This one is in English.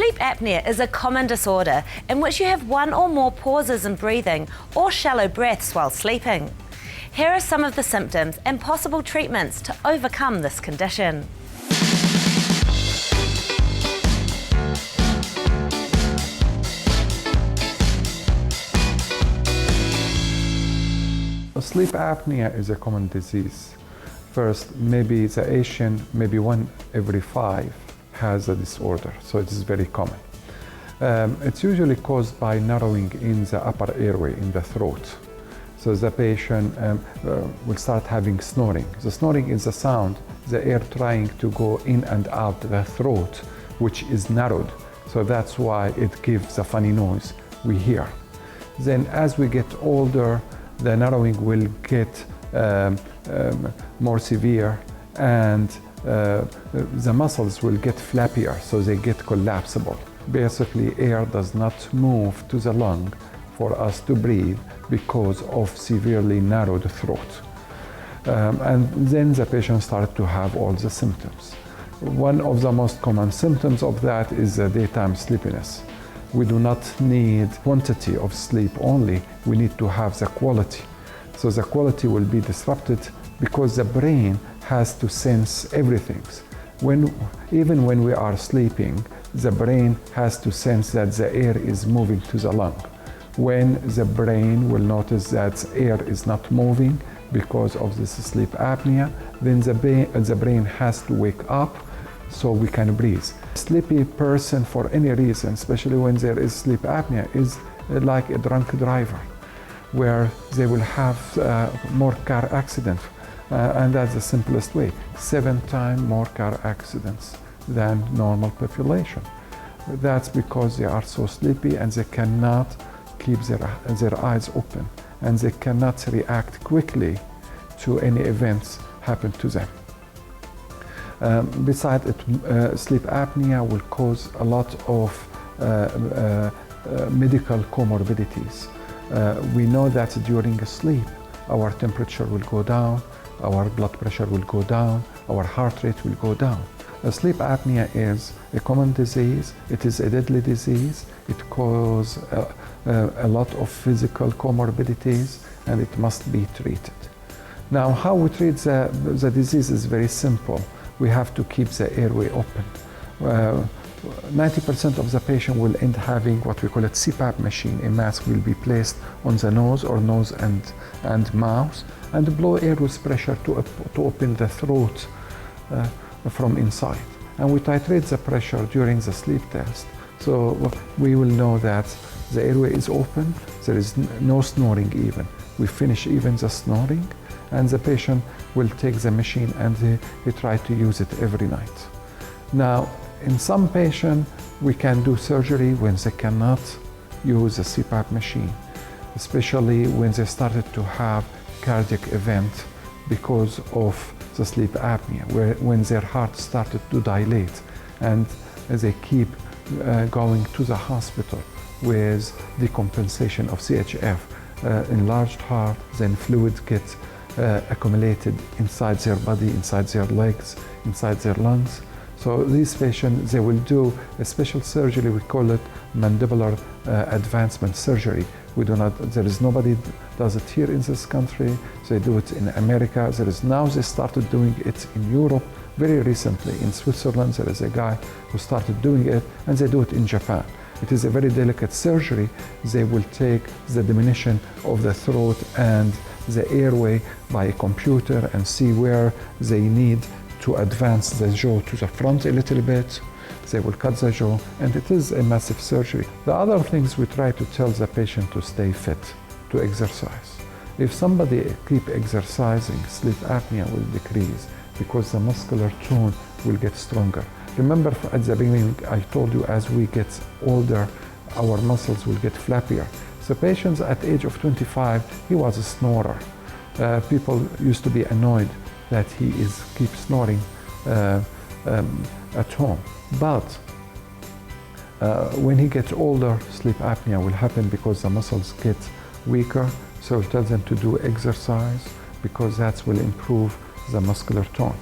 Sleep apnea is a common disorder in which you have one or more pauses in breathing or shallow breaths while sleeping. Here are some of the symptoms and possible treatments to overcome this condition. Sleep apnea is a common disease. First, maybe the Asian, maybe 1 every 5 has a disorder, so it is very common. It's usually caused by narrowing in the upper airway, in the throat. So the patient will start having snoring. The snoring is the sound, the air trying to go in and out the throat, which is narrowed. So that's why it gives a funny noise we hear. Then as we get older, the narrowing will get more severe, and the muscles will get flappier, so they get collapsible. Basically, air does not move to the lung for us to breathe because of severely narrowed throat. And then the patient starts to have all the symptoms. One of the most common symptoms of that is the daytime sleepiness. We do not need quantity of sleep only, we need to have the quality. So the quality will be disrupted because the brain has to sense everything. Even when we are sleeping, the brain has to sense that the air is moving to the lung. When the brain will notice that air is not moving because of this sleep apnea, then the brain has to wake up so we can breathe. Sleepy person, for any reason, especially when there is sleep apnea, is like a drunk driver, where they will have more car accidents. And that's the simplest way. 7 times more car accidents than normal population. That's because they are so sleepy and they cannot keep their eyes open, and they cannot react quickly to any events happen to them. Besides, sleep apnea will cause a lot of medical comorbidities. We know that during sleep, our temperature will go down, our blood pressure will go down, our heart rate will go down. Sleep apnea is a common disease, it is a deadly disease, it causes a lot of physical comorbidities, and it must be treated. Now, how we treat the disease is very simple. We have to keep the airway open. 90% of the patient will end having what we call a CPAP machine. A mask will be placed on the nose or nose and mouth, and blow air with pressure to open the throat from inside. And we titrate the pressure during the sleep test. So we will know that the airway is open, there is no snoring even. We finish even the snoring, and the patient will take the machine and he try to use it every night. Now, in some patients, we can do surgery when they cannot use a CPAP machine, especially when they started to have cardiac event because of the sleep apnea, when their heart started to dilate and they keep going to the hospital with decompensation of CHF, enlarged heart, then fluid gets accumulated inside their body, inside their legs, inside their lungs. So these patients, they will do a special surgery, we call it mandibular advancement surgery. There is nobody does it here in this country. They do it in America. Now they started doing it in Europe very recently. In Switzerland, there is a guy who started doing it, and they do it in Japan. It is a very delicate surgery. They will take the diminution of the throat and the airway by a computer and see where they need to advance the jaw to the front a little bit. They will cut the jaw, and it is a massive surgery. The other things we try to tell the patient to stay fit, to exercise. If somebody keep exercising, sleep apnea will decrease because the muscular tone will get stronger. Remember at the beginning, I told you as we get older, our muscles will get flappier. So patients at age of 25, he was a snorer. People used to be annoyed that he keeps snoring at home. But when he gets older, sleep apnea will happen because the muscles get weaker. So we tell them to do exercise because that will improve the muscular tone.